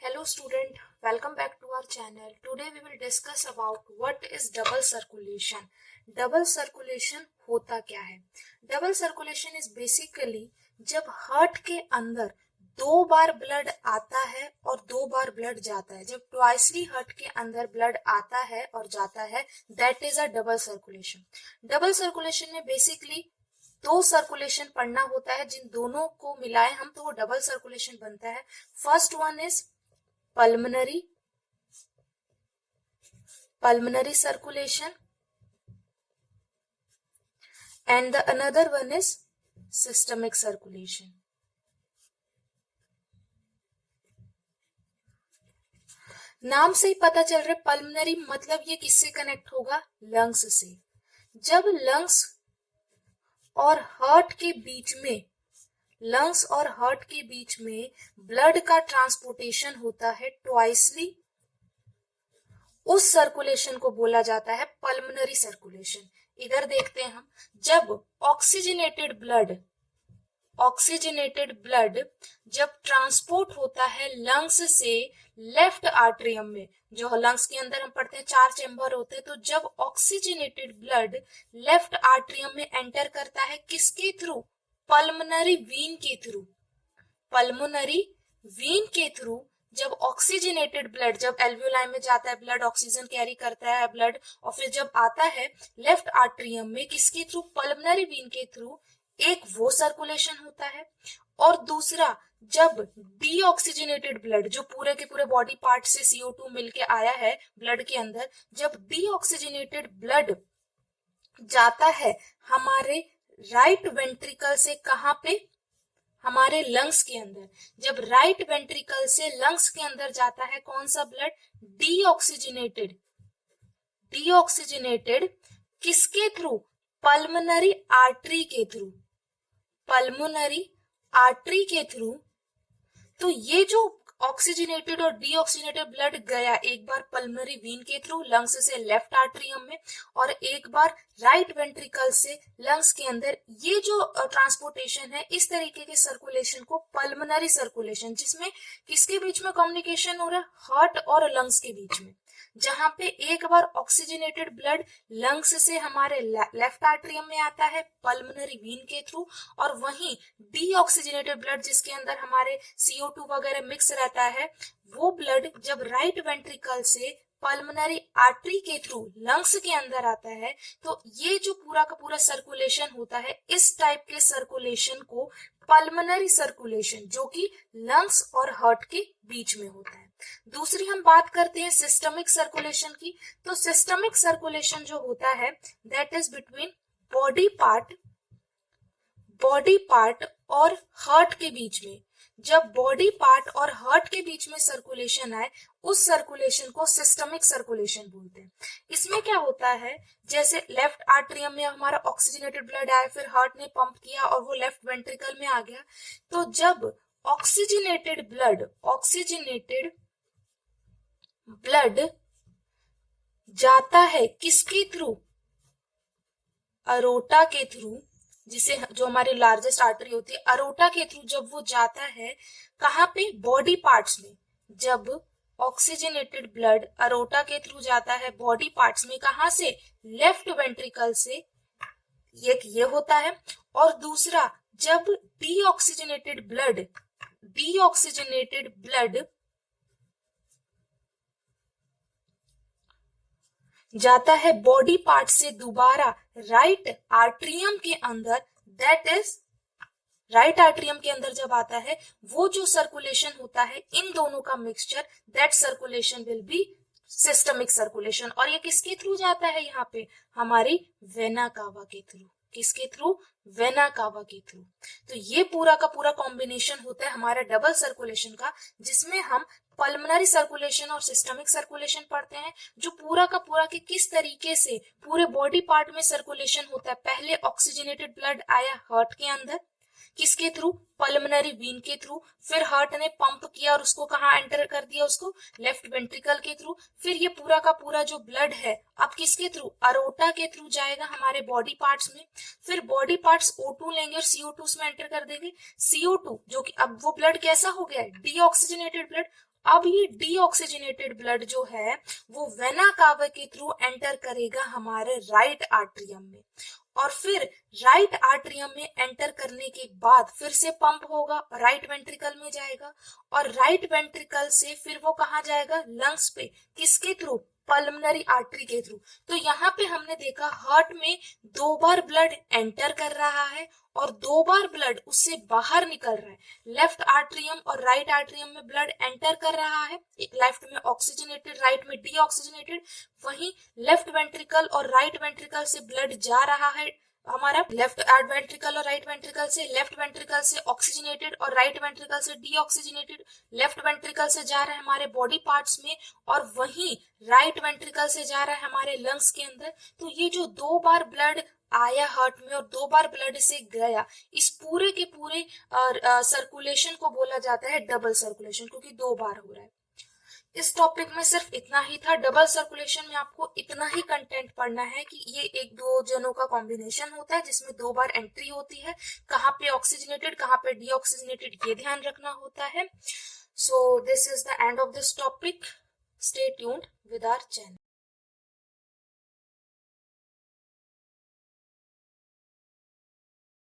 Hello student, welcome back to our channel. Today we will discuss about what is double circulation. Double circulation होता क्या है? Double circulation is basically जब heart के अंदर दो बार blood आता है और दो बार ब्लड जाता है, जब ट्वाइसली हार्ट के अंदर ब्लड आता है और जाता है, that is a double circulation. Double circulation में बेसिकली दो सर्कुलेशन पढ़ना होता है, जिन दोनों को मिलाए हम तो वो डबल सर्कुलेशन बनता है. First one is pulmonary circulation and the another one is systemic circulation. नाम से ही पता चल रहा है पल्मनरी मतलब ये किससे कनेक्ट होगा? लंग्स से. जब लंग्स और हार्ट के बीच में ब्लड का ट्रांसपोर्टेशन होता है ट्वाइसली, उस सर्कुलेशन को बोला जाता है पल्मनरी सर्कुलेशन. इधर देखते हैं हम, जब ऑक्सीजनेटेड ब्लड जब ट्रांसपोर्ट होता है लंग्स से लेफ्ट आर्टरियम में, जो लंग्स के अंदर हम पढ़ते हैं 4 चैम्बर होते हैं, तो जब ऑक्सीजनेटेड ब्लड लेफ्ट आर्टरियम में एंटर करता है किसके थ्रू? पल्मनरी वीन के थ्रू. जब ऑक्सीजनेटेड ब्लड जब एल्वियोलाई में जाता है, ब्लड ऑक्सीजन कैरी करता है ब्लड, और फिर जब आता है लेफ्ट आर्टरियम में किसके थ्रू? पल्मनरी वीन के थ्रू. एक वो सर्कुलेशन होता है. और दूसरा, जब डीऑक्सीजनेटेड ब्लड जो पूरे के पूरे बॉडी पार्ट से CO2 मिलके आया है ब्लड के अंदर, जब डीऑक्सीजनेटेड ब्लड जाता है हमारे राइट वेंट्रिकल से, कहां पे? हमारे लंग्स के अंदर. जब राइट वेंट्रिकल से लंग्स के अंदर जाता है कौन सा ब्लड? डीऑक्सीजनेटेड किसके थ्रू? पल्मनरी आर्टरी के थ्रू. तो ये जो ऑक्सीजनेटेड और डीऑक्सीजनेटेड ब्लड गया, एक बार पल्मनरी वीन के थ्रू लंग्स से लेफ्ट आर्टरियम में और एक बार राइट वेंट्रिकल से लंग्स के अंदर, ये जो ट्रांसपोर्टेशन है, इस तरीके के सर्कुलेशन को पल्मनरी सर्कुलेशन, जिसमें किसके बीच में कम्युनिकेशन हो रहा है? हार्ट और लंग्स के बीच में. जहां पे एक बार ऑक्सीजनेटेड ब्लड लंग्स से हमारे लेफ्ट आर्टरियम में आता है पल्मनरी वीन के थ्रू, और वहीं डीऑक्सीजनेटेड ब्लड जिसके अंदर हमारे CO2 वगैरह मिक्स रहता है, वो ब्लड जब राइट वेंट्रिकल से पल्मनरी आर्टरी के थ्रू लंग्स के अंदर आता है, तो ये जो पूरा का पूरा सर्कुलेशन होता है, इस टाइप के सर्कुलेशन को पल्मनरी सर्कुलेशन, जो कि लंग्स और हार्ट के बीच में होता है. दूसरी हम बात करते हैं सिस्टमिक सर्कुलेशन की. तो सिस्टमिक सर्कुलेशन जो होता है that is between body part और हार्ट के बीच में. जब बॉडी पार्ट और हार्ट के बीच में सर्कुलेशन आए, उस सर्कुलेशन को सिस्टमिक सर्कुलेशन बोलते हैं. इसमें क्या होता है, जैसे लेफ्ट आर्टरियम में हमारा ऑक्सीजनेटेड ब्लड आया, फिर हार्ट ने पंप किया और वो लेफ्ट वेंट्रिकल में आ गया. तो जब ऑक्सीजनेटेड ब्लड जाता है किसके थ्रू? अरोटा के थ्रू, जिसे जो हमारी लार्जेस्ट आर्टरी होती है, अरोटा के थ्रू जब वो जाता है कहां पे? बॉडी पार्ट्स में. जब ऑक्सीजनेटेड ब्लड अरोटा के थ्रू जाता है बॉडी पार्ट्स में, कहां से? लेफ्ट वेंट्रिकल से. एक ये होता है. और दूसरा, जब डीऑक्सीजनेटेड ब्लड जाता है बॉडी पार्ट से दोबारा राइट आर्टरियम के अंदर, दैट इज राइट आर्टरियम के अंदर जब आता है, वो जो सर्कुलेशन होता है इन दोनों का mixture, that circulation will be systemic circulation. और ये किसके थ्रू जाता है? यहाँ पे हमारी वेना कावा के थ्रू. किसके थ्रू? वेना कावा के थ्रू. तो ये पूरा का पूरा कॉम्बिनेशन होता है हमारा डबल सर्कुलेशन का, जिसमें हम पल्मनरी सर्कुलेशन और सिस्टमिक सर्कुलेशन पढ़ते हैं, जो पूरा का पूरा कि किस तरीके से पूरे बॉडी पार्ट में सर्कुलेशन होता है. पहले ऑक्सीजनेटेड ब्लड आया हार्ट के अंदर, किसके थ्रू? पल्मनरी वीन के थ्रू. फिर हार्ट ने पंप किया और उसको कहाँ एंटर कर दिया? उसको लेफ्ट वेंट्रिकल के थ्रू. फिर ये पूरा का पूरा जो ब्लड है अब किसके थ्रू? अरोटा के थ्रू जाएगा हमारे बॉडी पार्ट्स में. फिर बॉडी पार्ट्स O2 लेंगे और CO2 उसमें एंटर कर देंगे. CO2 जो कि अब वो ब्लड कैसा हो गया है? Deoxygenated blood. अब ये डीऑक्सीजनेटेड ब्लड जो है वो वेना कावा के थ्रू एंटर करेगा हमारे राइट आर्टरियम में, और फिर राइट आर्टरियम में एंटर करने के बाद फिर से पंप होगा, राइट वेंट्रिकल में जाएगा, और राइट वेंट्रिकल से फिर वो कहाँ जाएगा, लंग्स पे, किसके थ्रू, पल्मोनरी आर्टरी के थ्रू। तो यहाँ पे हमने देखा हार्ट में 2 बार ब्लड एंटर कर रहा है और 2 बार ब्लड उससे बाहर निकल रहा है। लेफ्ट आर्टरियम और राइट आर्टरियम में ब्लड एंटर कर रहा है, एक लेफ्ट में ऑक्सीजनेटेड, राइट में डीऑक्सीजनेटेड। वहीं लेफ्ट वेंट्रिकल और राइट वेंट्रिकल से ब्लड जा रहा है हमारा लेफ्ट वेंट्रिकल और राइट वेंट्रिकल से, लेफ्ट वेंट्रिकल से ऑक्सीजनेटेड और राइट वेंट्रिकल से डीऑक्सीजनेटेड। लेफ्ट वेंट्रिकल से जा रहा है हमारे बॉडी पार्ट्स में और वहीं राइट वेंट्रिकल से जा रहा है हमारे लंग्स के अंदर। तो ये जो 2 बार ब्लड आया हार्ट में और 2 बार ब्लड से गया, इस पूरे के पूरे सर्कुलेशन को बोला जाता है डबल सर्कुलेशन, क्योंकि 2 बार हो रहा है। इस टॉपिक में सिर्फ इतना ही था। डबल सर्कुलेशन में आपको इतना ही कंटेंट पढ़ना है कि ये एक दो जनों का कॉम्बिनेशन होता है जिसमें 2 बार एंट्री होती है, कहाँ पे ऑक्सीजनेटेड कहाँ पे डीऑक्सीजनेटेड ये ध्यान रखना होता है। So this is the end of this topic. Stay tuned with our channel.